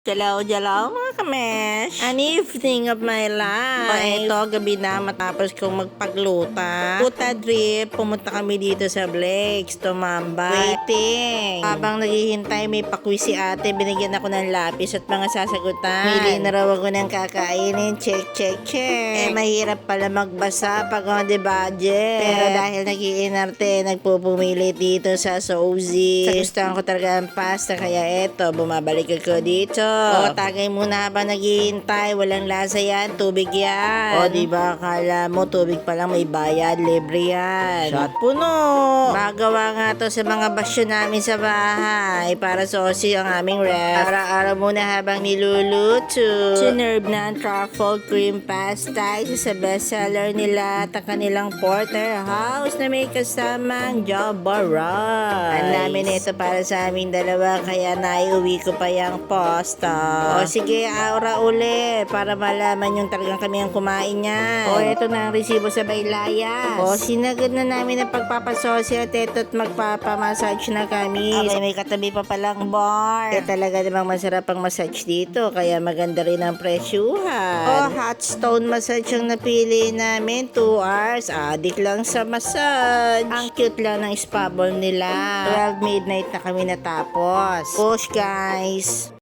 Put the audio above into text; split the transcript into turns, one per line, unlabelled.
Jalaw mga kamesh. An evening of my life. Ito, gabi na matapos kong magpagluta. Puta drip, pumunta kami dito sa Blake's, tumambay. Waiting. Habang naghihintay, may pakwi si ate. Binigyan ako ng lapis at mga sasagutan. Pili na raw ako ng kakainin. Check. Mahirap pala magbasa pag on the budget. Pero dahil nag-iinarte, nagpupumili dito sa Sozi. Gustuhan ko talaga ang pasta, kaya eto, bumabalik ako dito. O, tagay muna habang naghihintay. Walang lasa yan, tubig yan. O, diba, akala mo tubig pa lang may bayad, libre yan. Shot puno. Magawa nga to sa mga basyo namin sa bahay. Para sosi ang aming ref. Araw-araw muna habang niluluto. Sinerve na ang truffle cream pasta. Isa sa bestseller nila at ang kanilang porterhouse na may kasamang java rice. Ang namin ito para sa aming dalawa, kaya naiuwi ko pa yung pasta. O sige, aura uli para malaman yung talagang kami ang kumain niyan. O eto na ang resibo sa baylayas. O sinagad na namin ang pagpapasosi at eto't magpapamassage na kami. Okay, may katabi pa palang bar. Talaga namang masarap ang massage dito, kaya maganda rin ang presyuhan. O hot stone massage ang napili namin, 2 hours. Adik lang sa massage. Ang cute lang ng spa ball nila. 12 midnight na kami natapos. Push guys!